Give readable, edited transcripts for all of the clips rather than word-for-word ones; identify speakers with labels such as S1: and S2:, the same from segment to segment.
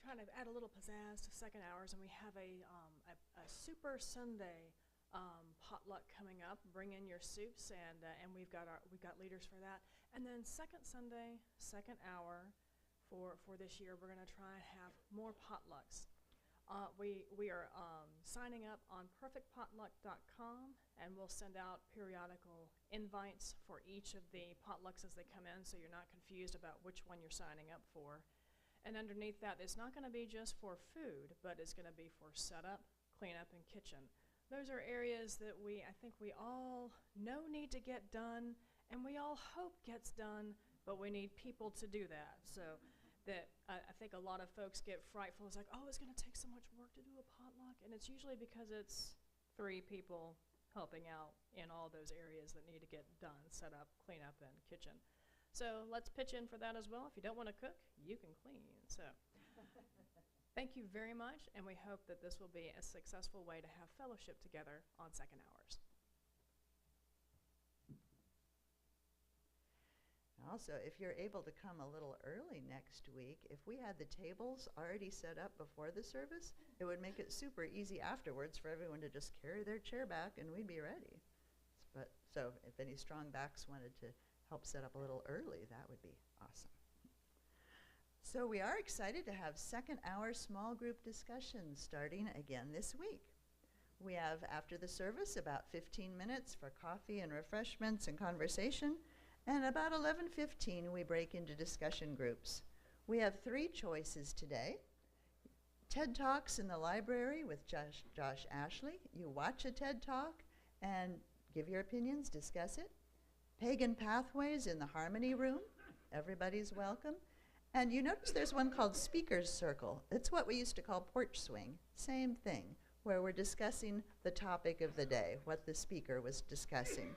S1: trying to add a little pizzazz to second hours, and we have a Super Sunday potluck coming up. Bring in your soups, and we've got leaders for that. And then second Sunday, second hour, for this year, we're going to try and have more potlucks. We are signing up on perfectpotluck.com, and we'll send out periodical invites for each of the potlucks as they come in, so you're not confused about which one you're signing up for. And underneath that, it's not going to be just for food, but it's going to be for setup, cleanup, and kitchen. Those are areas that I think we all know need to get done, and we all hope gets done, but we need people to do that. So that I think a lot of folks get frightful. It's like, oh, it's going to take so much work to do a potluck, and it's usually because it's 3 people helping out in all those areas that need to get done, set up, clean up, and kitchen. So let's pitch in for that as well. If you don't want to cook, you can clean. So thank you very much, and we hope that this will be a successful way to have fellowship together on second hours.
S2: Also, if you're able to come a little early next week, if we had the tables already set up before the service, it would make it super easy afterwards for everyone to just carry their chair back and we'd be ready. So if any strong backs wanted to help set up a little early, that would be awesome. So we are excited to have second hour small group discussions starting again this week. We have, after the service, about 15 minutes for coffee and refreshments and conversation. And about 11:15, we break into discussion groups. We have 3 choices today. TED Talks in the library with Josh Ashley. You watch a TED Talk and give your opinions, discuss it. Pagan Pathways in the Harmony Room. Everybody's welcome. And you notice there's one called Speaker's Circle. It's what we used to call porch swing. Same thing, where we're discussing the topic of the day, what the speaker was discussing.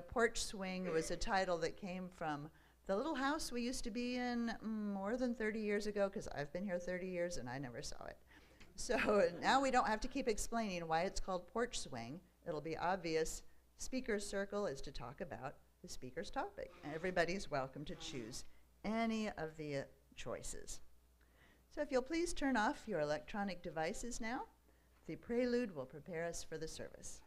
S2: Porch Swing was a title that came from the little house we used to be in more than 30 years ago, because I've been here 30 years and I never saw it. So now we don't have to keep explaining why it's called Porch Swing. It'll be obvious. Speaker's Circle is to talk about the speaker's topic. Everybody's welcome to choose any of the choices. So if you'll please turn off your electronic devices now, the prelude will prepare us for the service.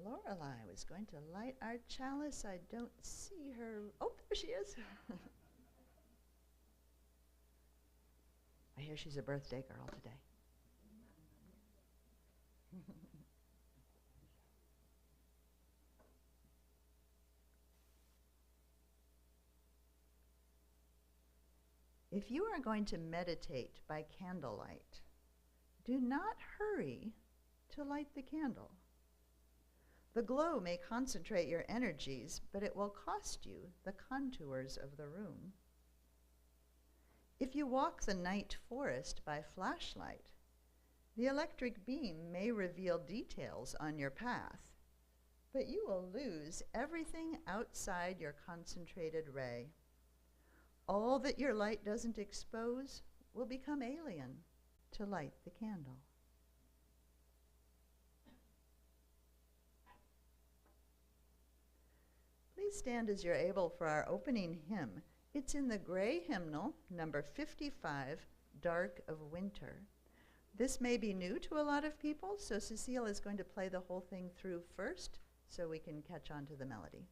S2: Lorelei was going to light our chalice. I don't see her. Oh, there she is. I hear she's a birthday girl today. If you are going to meditate by candlelight, do not hurry to light the candle. The glow may concentrate your energies, but it will cost you the contours of the room. If you walk the night forest by flashlight, the electric beam may reveal details on your path, but you will lose everything outside your concentrated ray. All that your light doesn't expose will become alien to light the candle. Please stand as you're able for our opening hymn. It's in the gray hymnal, number 55, Dark of Winter. This may be new to a lot of people, so Cecile is going to play the whole thing through first so we can catch on to the melody.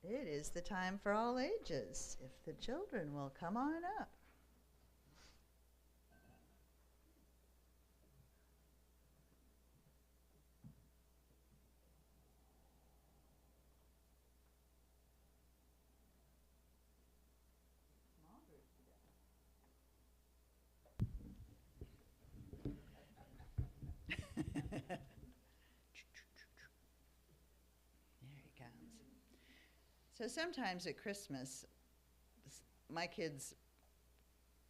S2: It is the time for all ages, if the children will come on up. So sometimes at Christmas, my kids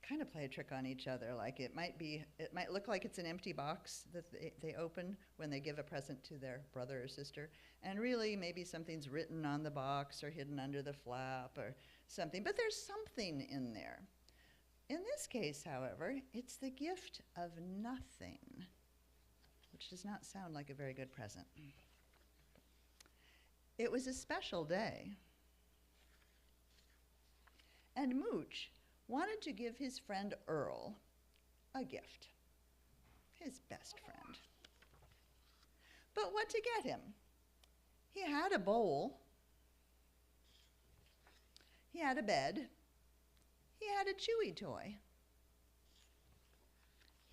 S2: kind of play a trick on each other. Like it might look like it's an empty box that they open when they give a present to their brother or sister. And really maybe something's written on the box or hidden under the flap or something, but there's something in there. In this case, however, it's the gift of nothing, which does not sound like a very good present. It was a special day. And Mooch wanted to give his friend Earl a gift, his best friend. But what to get him? He had a bowl, he had a bed, he had a Chewy toy.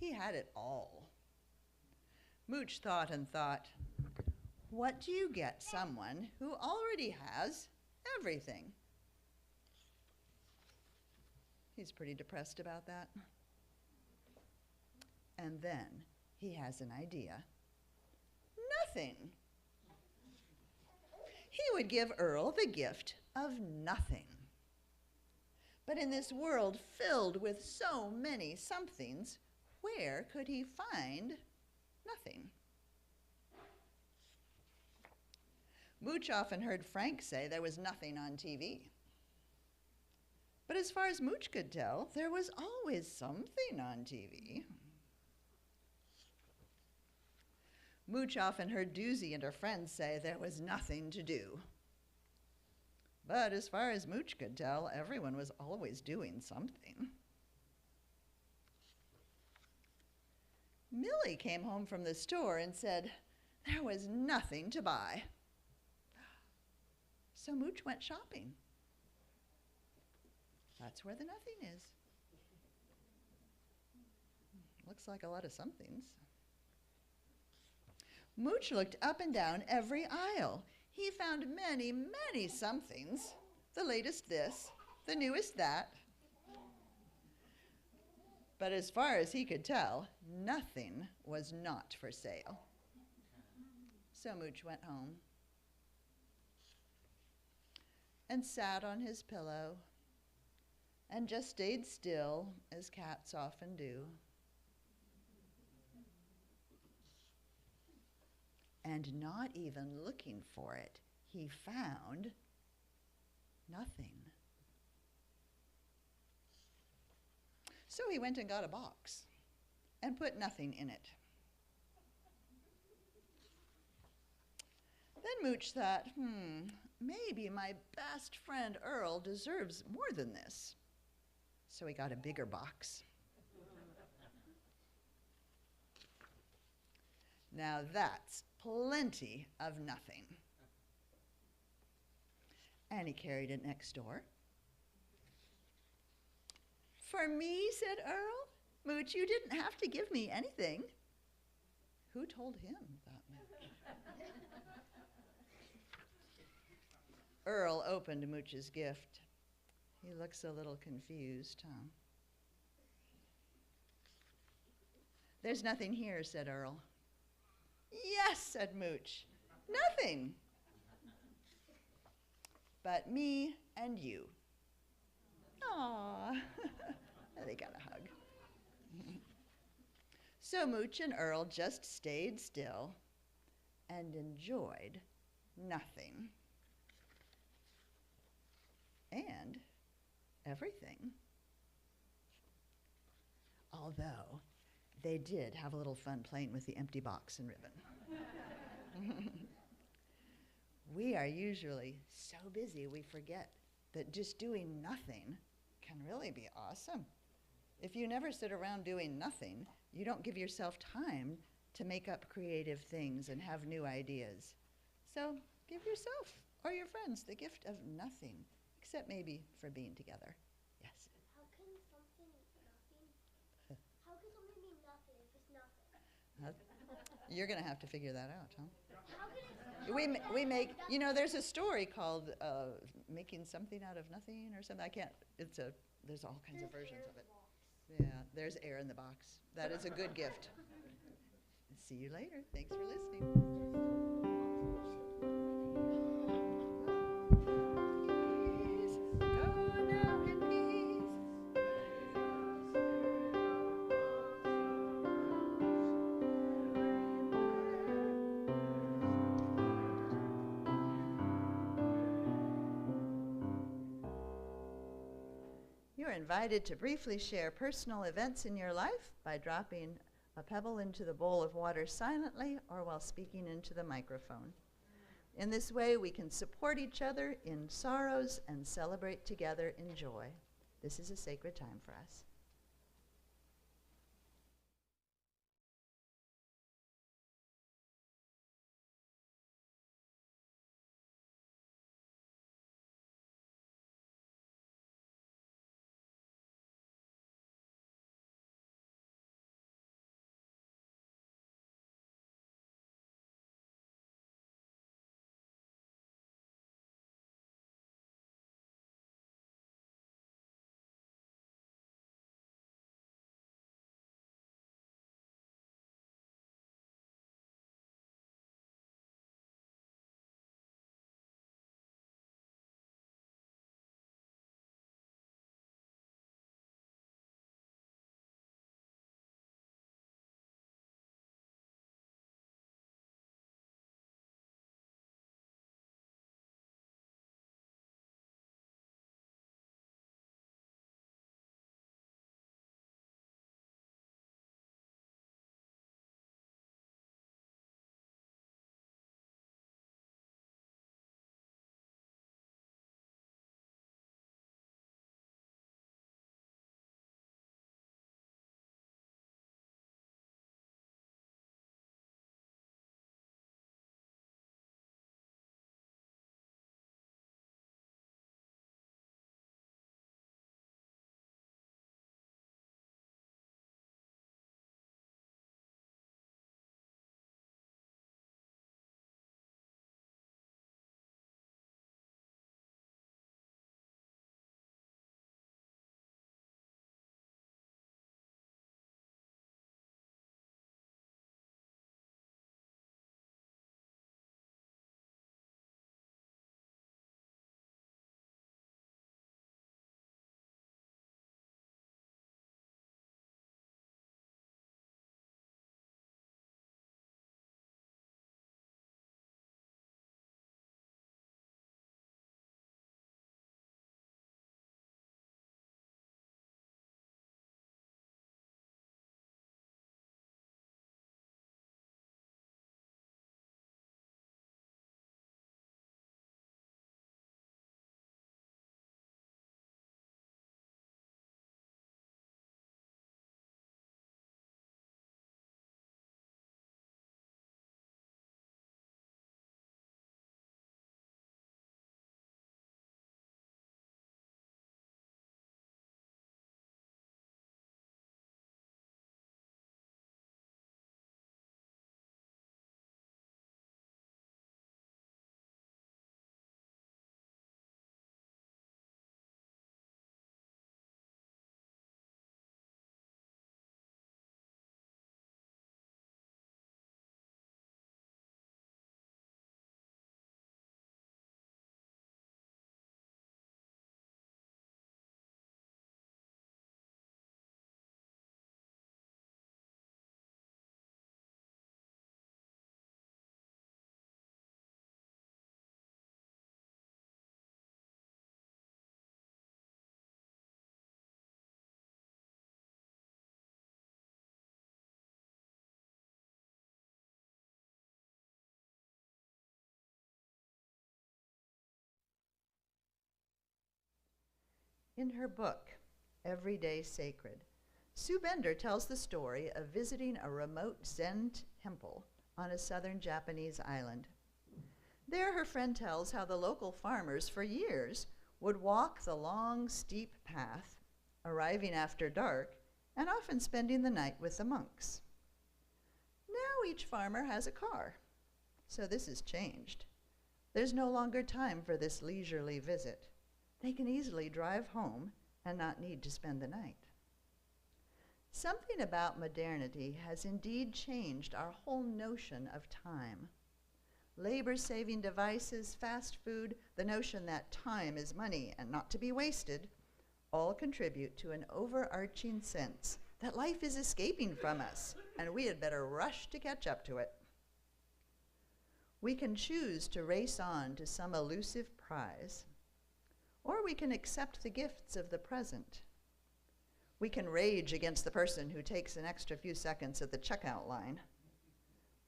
S2: He had it all. Mooch thought and thought, what do you get someone who already has everything? He's pretty depressed about that. And then he has an idea. Nothing. He would give Earl the gift of nothing. But in this world filled with so many somethings, where could he find nothing? Mooch often heard Frank say there was nothing on TV. But as far as Mooch could tell, there was always something on TV. Mooch often heard Doozy and her friends say there was nothing to do. But as far as Mooch could tell, everyone was always doing something. Millie came home from the store and said there was nothing to buy. So Mooch went shopping. That's where the nothing is. Looks like a lot of somethings. Mooch looked up and down every aisle. He found many, many somethings. The latest this, the newest that. But as far as he could tell, nothing was not for sale. So Mooch went home and sat on his pillow and just stayed still, as cats often do. And not even looking for it, he found nothing. So he went and got a box and put nothing in it. Then Mooch thought, maybe my best friend Earl deserves more than this. So he got a bigger box. Now that's plenty of nothing. And he carried it next door. For me, said Earl. Mooch, you didn't have to give me anything. Who told him? Thought Mooch. Earl opened Mooch's gift. He looks a little confused, huh? There's nothing here, said Earl. Yes, said Mooch. Nothing. But me and you. Aw. They got a hug. So Mooch and Earl just stayed still and enjoyed nothing. And everything. Although they did have a little fun playing with the empty box and ribbon. We are usually so busy we forget that just doing nothing can really be awesome. If you never sit around doing nothing, you don't give yourself time to make up creative things and have new ideas. So give yourself or your friends the gift of nothing, except maybe for being together. Yes?
S3: How can something nothing? How can something be nothing if it's nothing?
S2: You're going to have to figure that out, huh?
S3: How can it
S2: We make, you know, there's a story called Making Something Out of Nothing or something. I can't, there's all kinds of versions of it. Yeah, there's air in the box. That is a good gift. See you later. Thanks for listening. Go now in peace. You're invited to briefly share personal events in your life by dropping a pebble into the bowl of water silently or while speaking into the microphone. In this way, we can support each other in sorrows and celebrate together in joy. This is a sacred time for us. In her book, Everyday Sacred, Sue Bender tells the story of visiting a remote Zen temple on a southern Japanese island. There, her friend tells how the local farmers for years would walk the long, steep path, arriving after dark, and often spending the night with the monks. Now each farmer has a car, so this has changed. There's no longer time for this leisurely visit. They can easily drive home and not need to spend the night. Something about modernity has indeed changed our whole notion of time. Labor-saving devices, fast food, the notion that time is money and not to be wasted, all contribute to an overarching sense that life is escaping from us, and we had better rush to catch up to it. We can choose to race on to some elusive prize, or we can accept the gifts of the present. We can rage against the person who takes an extra few seconds at the checkout line,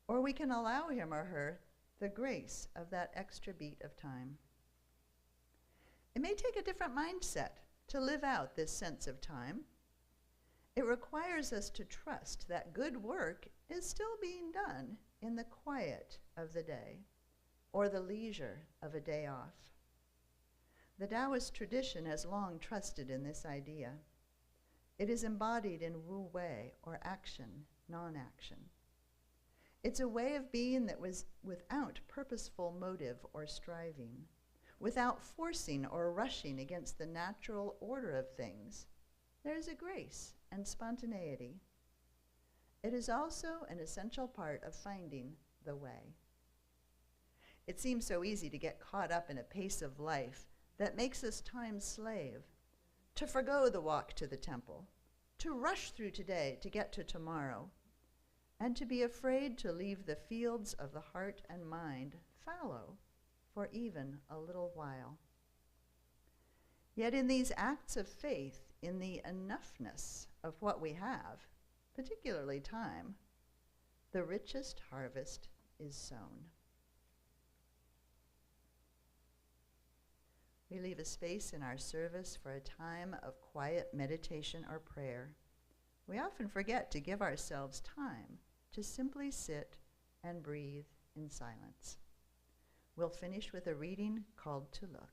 S2: or we can allow him or her the grace of that extra beat of time. It may take a different mindset to live out this sense of time. It requires us to trust that good work is still being done in the quiet of the day or the leisure of a day off. The Taoist tradition has long trusted in this idea. It is embodied in Wu Wei, or action, non-action. It's a way of being that was without purposeful motive or striving, without forcing or rushing against the natural order of things. There is a grace and spontaneity. It is also an essential part of finding the way. It seems so easy to get caught up in a pace of life that makes us time's slave, to forgo the walk to the temple, to rush through today to get to tomorrow, and to be afraid to leave the fields of the heart and mind fallow for even a little while. Yet in these acts of faith, in the enoughness of what we have, particularly time, the richest harvest is sown. We leave a space in our service for a time of quiet meditation or prayer. We often forget to give ourselves time to simply sit and breathe in silence. We'll finish with a reading called To Look.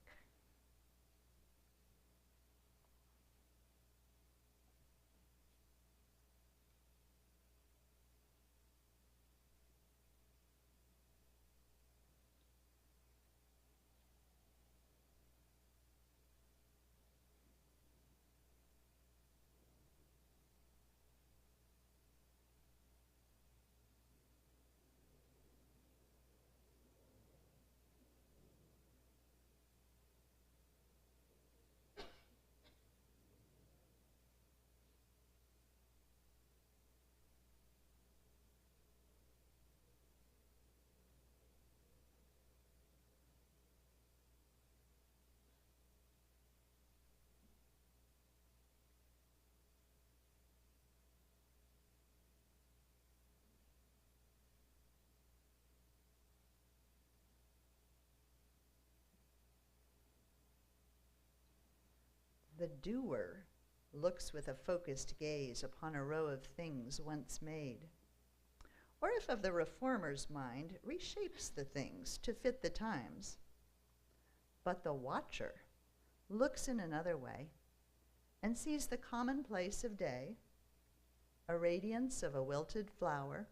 S2: The doer looks with a focused gaze upon a row of things once made. Or if of the reformer's mind, reshapes the things to fit the times. But the watcher looks in another way and sees the commonplace of day, a radiance of a wilted flower,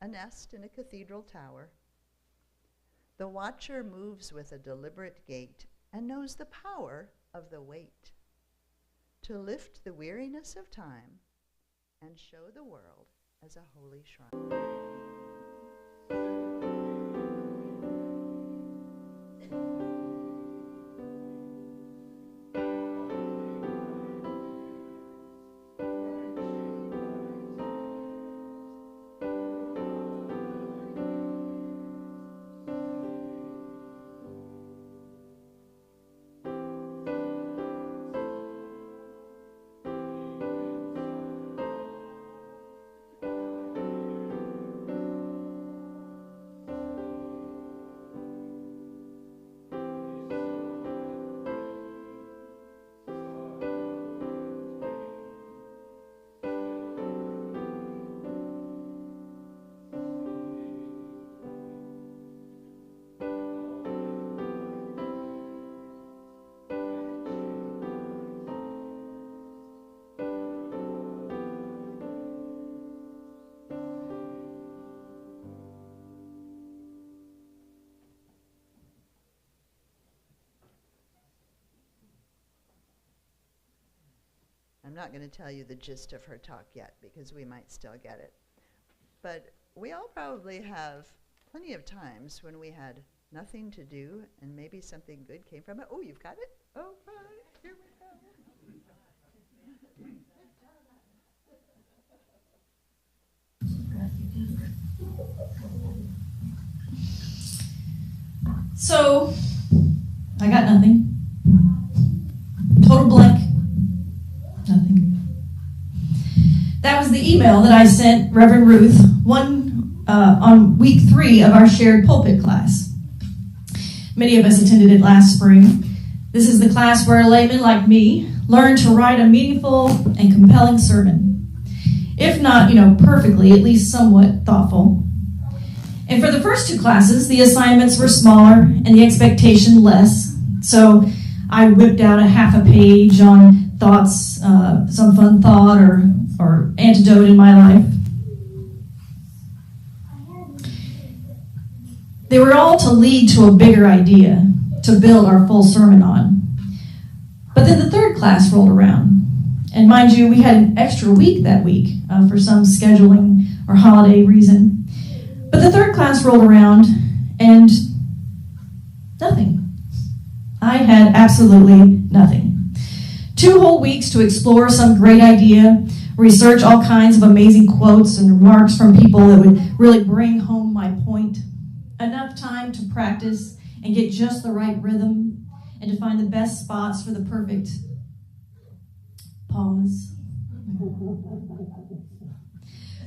S2: a nest in a cathedral tower. The watcher moves with a deliberate gait and knows the power of the wait, to lift the weariness of time and show the world as a holy shrine. I'm not going to tell you the gist of her talk yet because we might still get it. But we all probably have plenty of times when we had nothing to do and maybe something good came from it. Oh, you've got it? Oh, right. Here we go.
S4: So, I got nothing. Total blank. Nothing. That was the email that I sent Reverend Ruth on week 3 of our shared pulpit class. Many of us attended it last spring. This is the class where a layman like me learned to write a meaningful and compelling sermon. If not, perfectly, at least somewhat thoughtful. And for the first 2 classes, the assignments were smaller and the expectation less. So I whipped out a half a page on thoughts, some fun thought or antidote in my life. They were all to lead to a bigger idea to build our full sermon on. But then the 3rd class rolled around. And mind you, we had an extra week that week for some scheduling or holiday reason. But the 3rd class rolled around and nothing. I had absolutely nothing. 2 whole weeks to explore some great idea, research all kinds of amazing quotes and remarks from people that would really bring home my point. Enough time to practice and get just the right rhythm and to find the best spots for the perfect pause.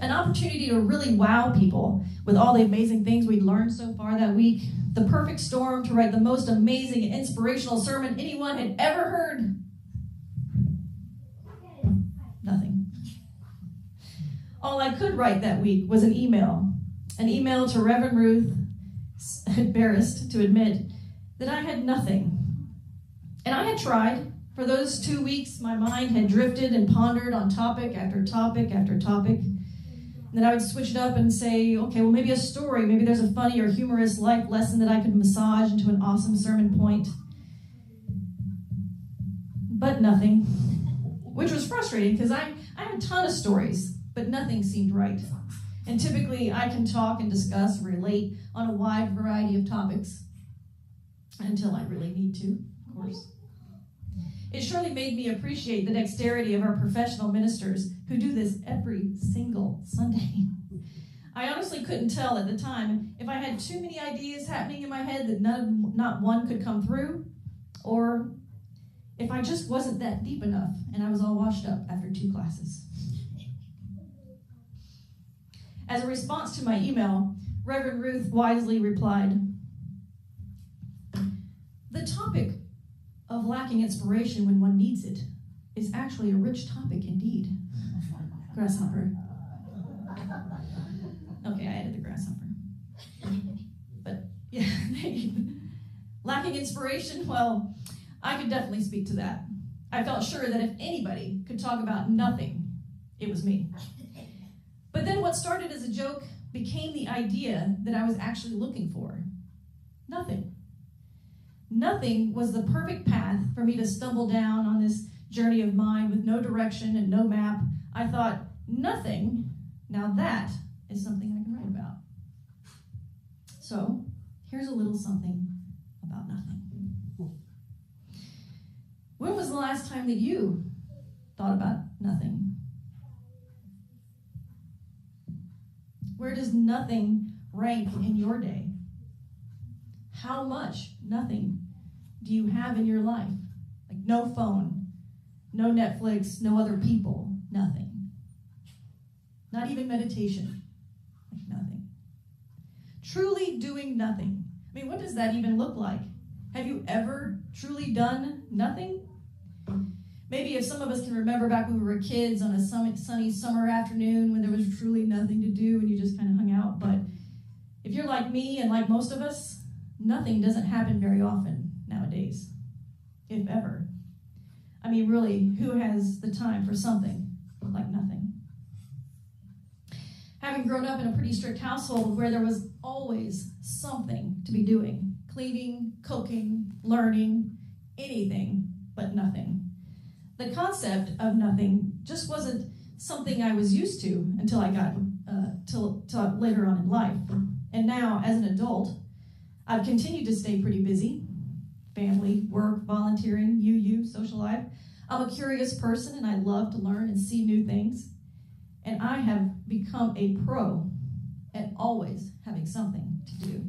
S4: An opportunity to really wow people with all the amazing things we'd learned so far that week. The perfect storm to write the most amazing and inspirational sermon anyone had ever heard. Nothing. All I could write that week was an email to Reverend Ruth, embarrassed to admit that I had nothing. And I had tried. For those 2 weeks, my mind had drifted and pondered on topic after topic after topic. And then I would switch it up and say, okay, well, maybe a story. Maybe there's a funny or humorous life lesson that I could massage into an awesome sermon point. But nothing, which was frustrating because I had a ton of stories, but nothing seemed right. And typically, I can talk and discuss and relate on a wide variety of topics until I really need to, of course. It surely made me appreciate the dexterity of our professional ministers who do this every single Sunday. I honestly couldn't tell at the time if I had too many ideas happening in my head that not one could come through, or if I just wasn't that deep enough and I was all washed up after 2 classes. As a response to my email, Reverend Ruth wisely replied, "The topic of lacking inspiration when one needs it is actually a rich topic indeed." Grasshopper. Okay, I added the grasshopper. But yeah, lacking inspiration, well, I could definitely speak to that. I felt sure that if anybody could talk about nothing, it was me. But then what started as a joke became the idea that I was actually looking for. Nothing. Nothing was the perfect path for me to stumble down on this journey of mine with no direction and no map. I thought, nothing, now that is something I can write about. So, here's a little something about nothing. When was the last time that you thought about nothing? Where does nothing rank in your day? How much nothing do you have in your life? Like no phone, no Netflix, no other people, nothing. Not even meditation, like nothing. Truly doing nothing. I mean, what does that even look like? Have you ever truly done nothing? Maybe if some of us can remember back when we were kids on a sunny summer afternoon when there was truly nothing to do and you just kind of hung out. But if you're like me and like most of us, nothing doesn't happen very often nowadays, if ever. I mean, really, who has the time for something like nothing? Having grown up in a pretty strict household where there was always something to be doing, cleaning, cooking, learning, anything but nothing. The concept of nothing just wasn't something I was used to until I got till later on in life. And now, as an adult, I've continued to stay pretty busy. Family, work, volunteering, social life. I'm a curious person, and I love to learn and see new things. And I have become a pro at always having something to do.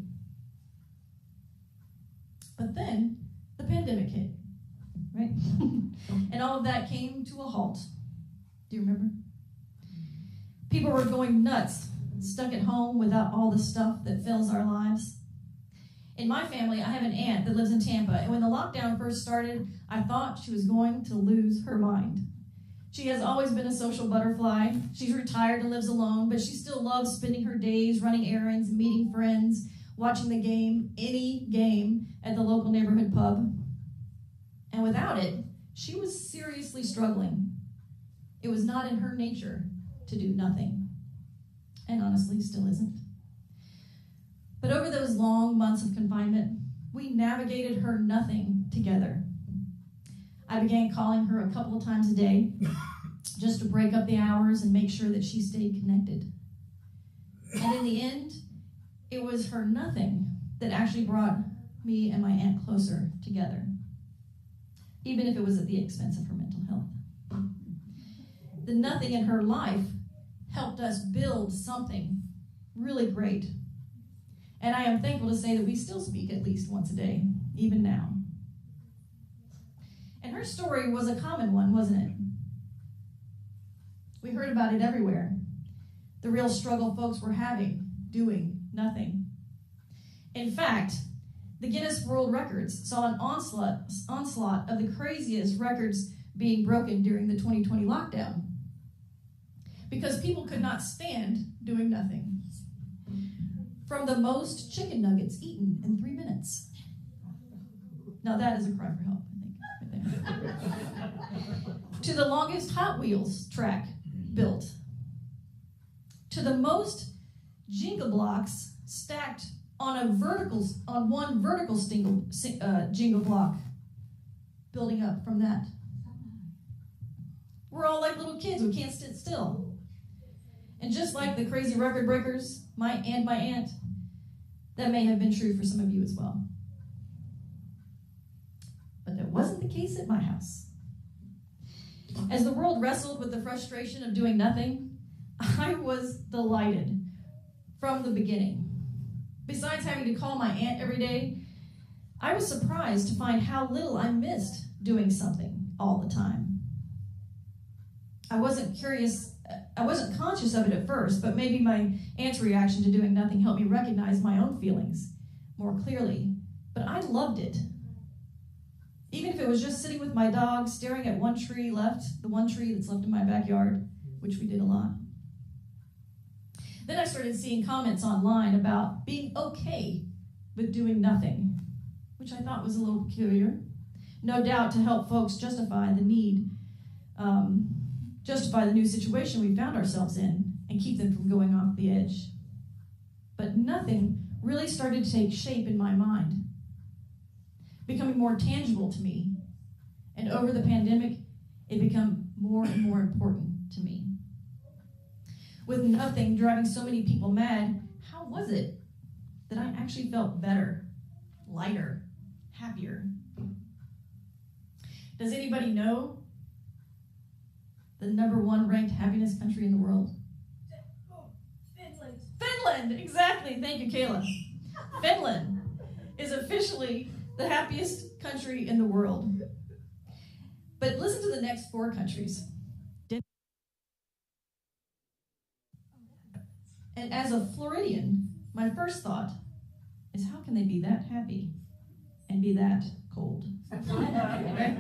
S4: But then the pandemic hit, right? And all of that came to a halt. Do you remember? People were going nuts, stuck at home without all the stuff that fills our lives. In my family, I have an aunt that lives in Tampa, and when the lockdown first started, I thought she was going to lose her mind. She has always been a social butterfly. She's retired and lives alone, but she still loves spending her days running errands, meeting friends, watching the game, any game, at the local neighborhood pub. And without it, she was seriously struggling. It was not in her nature to do nothing, and honestly still isn't. But over those long months of confinement, we navigated her nothing together. I began calling her a couple of times a day just to break up the hours and make sure that she stayed connected. And in the end, it was her nothing that actually brought me and my aunt closer together, even if it was at the expense of her mental health. The nothing in her life helped us build something really great. And I am thankful to say that we still speak at least once a day, even now. And her story was a common one, wasn't it? We heard about it everywhere. The real struggle folks were having, doing nothing. In fact, the Guinness World Records saw an onslaught of the craziest records being broken during the 2020 lockdown because people could not stand doing nothing. From the most chicken nuggets eaten in 3 minutes. Now that is a cry for help, I think, right there. To the longest Hot Wheels track built. To the most Jenga blocks stacked on one vertical Jenga block, building up from that. We're all like little kids, we can't sit still. And just like the crazy record breakers, my aunt, that may have been true for some of you as well. But that wasn't the case at my house. As the world wrestled with the frustration of doing nothing, I was delighted from the beginning. Besides having to call my aunt every day, I was surprised to find how little I missed doing something all the time. I wasn't conscious of it at first, but maybe my aunt's reaction to doing nothing helped me recognize my own feelings more clearly. But I loved it. Even if it was just sitting with my dog, staring at the one tree that's left in my backyard, which we did a lot. Then I started seeing comments online about being okay with doing nothing, which I thought was a little peculiar. No doubt to help folks justify the new situation we found ourselves in and keep them from going off the edge. But nothing really started to take shape in my mind, becoming more tangible to me. And over the pandemic, it became more and more important to me. With nothing driving so many people mad, how was it that I actually felt better, lighter, happier? Does anybody know the #1 ranked happiness country in the world? Finland, exactly. Thank you, Kayla. Finland is officially the happiest country in the world. But listen to the next 4 countries. And as a Floridian, my first thought is, how can they be that happy and be that cold? Right?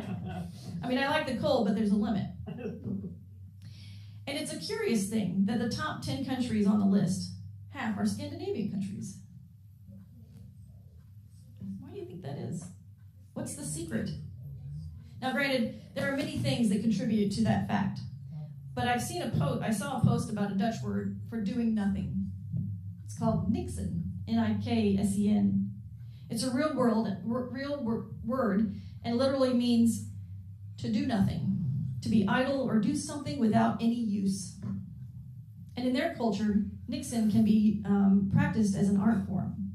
S4: I mean, I like the cold, but there's a limit. And it's a curious thing that the top 10 countries on the list, half are Scandinavian countries. Why do you think that is? What's the secret? Now, granted, there are many things that contribute to that fact. But I saw a post about a Dutch word for doing nothing. It's called niksen, Niksen. It's a real word and literally means to do nothing. to be idle or do something without any use. And in their culture, Nixon can be practiced as an art form.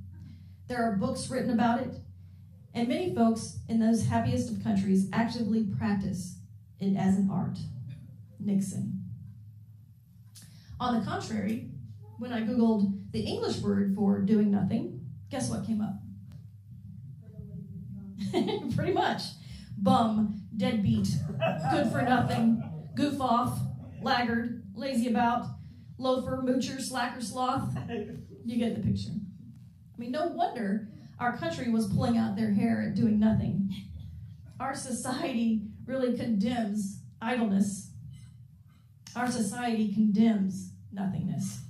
S4: There are books written about it, and many folks in those happiest of countries actively practice it as an art. Nixon. On the contrary, when I Googled the English word for doing nothing, guess what came up? Pretty much. Bum, deadbeat, good for nothing, goof off, laggard, lazy about, loafer, moocher, slacker, sloth. You get the picture. I mean, no wonder our country was pulling out their hair at doing nothing. Our society really condemns idleness. Our society condemns nothingness.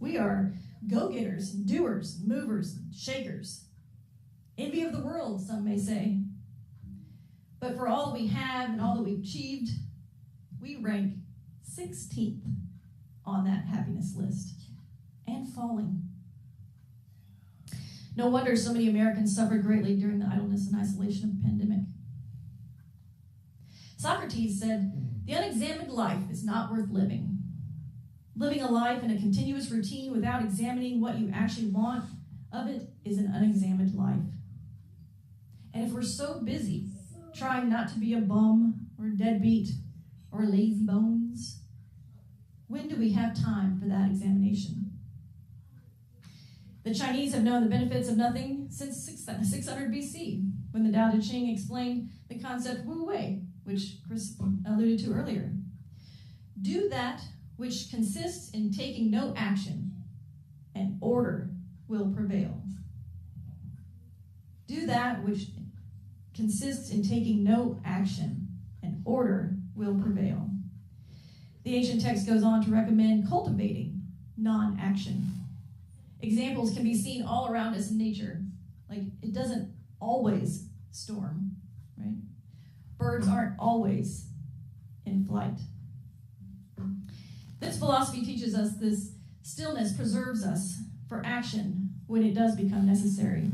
S4: We are go-getters, doers, movers, shakers. Envy of the world, some may say. But for all that we have and all that we've achieved, we rank 16th on that happiness list, and falling. No wonder so many Americans suffered greatly during the idleness and isolation of the pandemic. Socrates said, "The unexamined life is not worth living." Living a life in a continuous routine without examining what you actually want of it is an unexamined life. And if we're so busy trying not to be a bum or a deadbeat or lazy bones, when do we have time for that examination? The Chinese have known the benefits of nothing since 600 BC, when the Tao Te Ching explained the concept Wu Wei, which Chris alluded to earlier. Do that which consists in taking no action, and order will prevail. Do that which consists in taking no action, and order will prevail. The ancient text goes on to recommend cultivating non-action. Examples can be seen all around us in nature. Like, it doesn't always storm, right? Birds aren't always in flight. This philosophy teaches us this stillness preserves us for action when it does become necessary.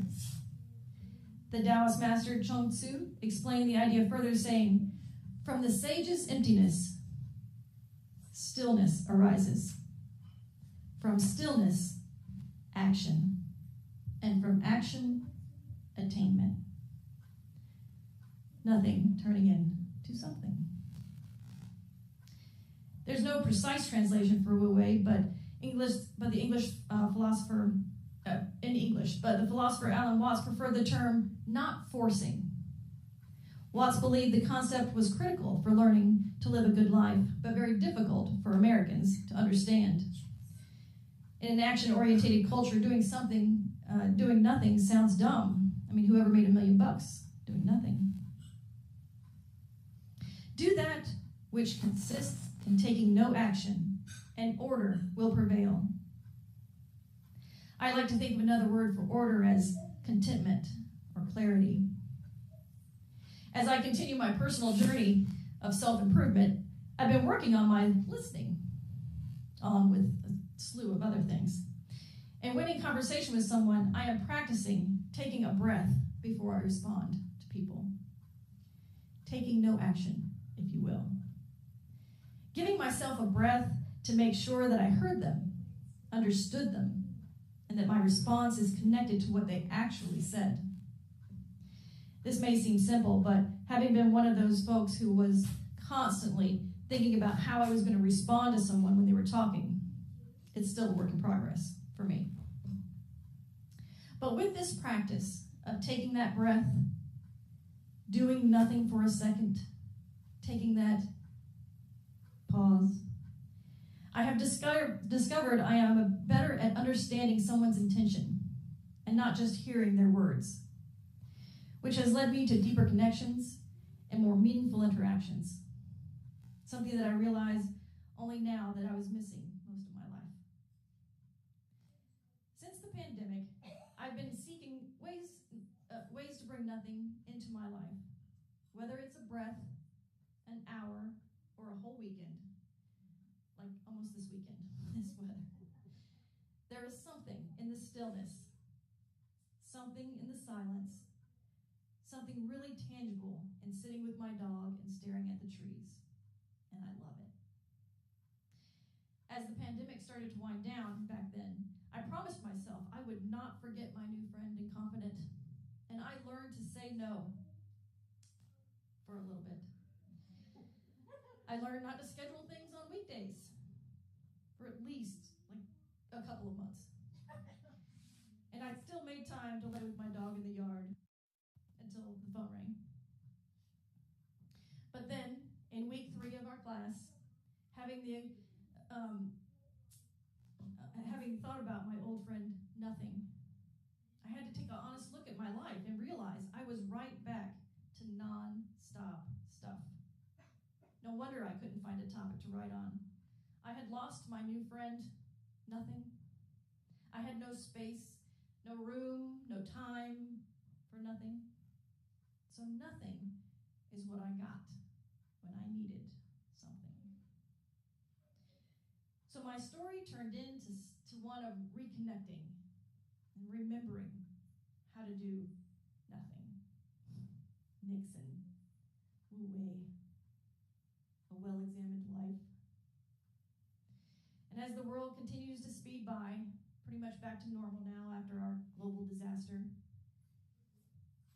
S4: The Taoist master Chuang Tzu explained the idea further, saying, "From the sage's emptiness, stillness arises. From stillness, action. And from action, attainment." Nothing turning into something. There's no precise translation for Wu Wei, but the philosopher Alan Watts preferred the term "not forcing." Watts believed the concept was critical for learning to live a good life, but very difficult for Americans to understand. In an action-oriented culture, doing nothing sounds dumb. I mean, whoever made $1 million doing nothing? Do that which consists in taking no action, and order will prevail. I like to think of another word for order as contentment or clarity. As I continue my personal journey of self-improvement, I've been working on my listening, along with a slew of other things. And when in conversation with someone, I am practicing taking a breath before I respond to people. Taking no action, if you will. Giving myself a breath to make sure that I heard them, understood them, and that my response is connected to what they actually said. This may seem simple, but having been one of those folks who was constantly thinking about how I was going to respond to someone when they were talking, it's still a work in progress for me. But with this practice of taking that breath, doing nothing for a second, taking that pause, I have discovered I am better at understanding someone's intention and not just hearing their words, which has led me to deeper connections and more meaningful interactions, something that I realize only now that I was missing most of my life. Since the pandemic, I've been seeking ways to bring nothing into my life, whether it's a breath, an hour, or a whole weekend, like almost this weekend, this weather. There is something in the stillness, something in the silence, something really tangible in sitting with my dog and staring at the trees. and I love it. As the pandemic started to wind down back then, I promised myself I would not forget my new friend and confidant, and I learned to say no for a little bit. I learned not to schedule things on weekdays for at least like a couple of months. And I still made time to lay with my dog in the yard until the phone rang. But then, in week 3 of our class, having thought about my old friend, Nothing, I had to take an honest look at my life and realize I was right back to non-stop stuff. No wonder I couldn't find a topic to write on. I had lost my new friend, Nothing. I had no space, no room, no time for nothing. So nothing is what I got when I needed something. So my story turned into one of reconnecting and remembering how to do nothing. Nixon, Wu Wei, a well-examined life. And as the world continues to speed by, pretty much back to normal now after our global disaster,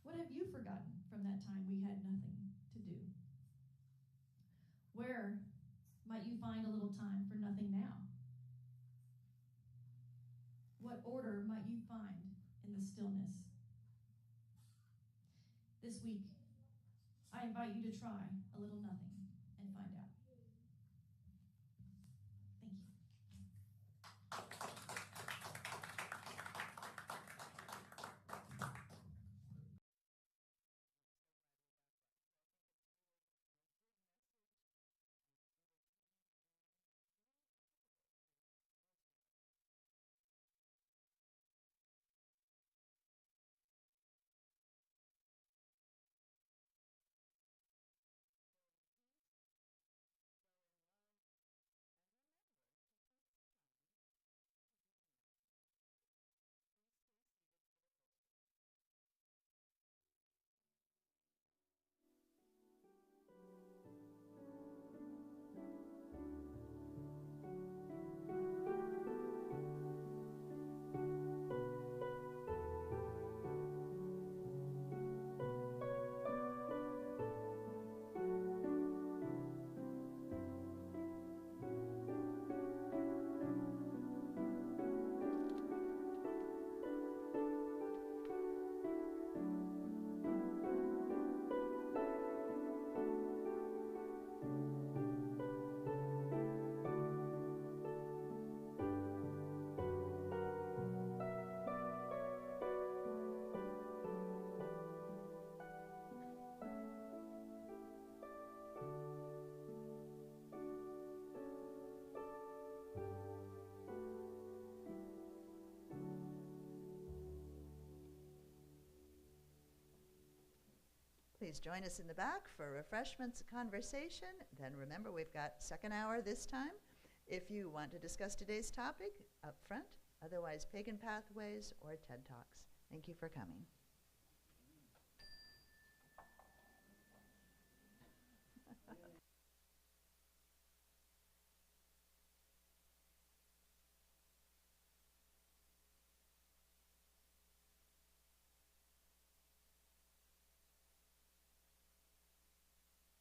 S4: what have you forgotten from that time we had nothing to do? Where might you find a little time for nothing now? What order might you find in the stillness? This week, I invite you to try a little nothing and find out. Thank you.
S2: Please join us in the back for refreshments and conversation. Then remember, we've got second hour this time. If you want to discuss today's topic, up front, otherwise Pagan Pathways or TED Talks. Thank you for coming.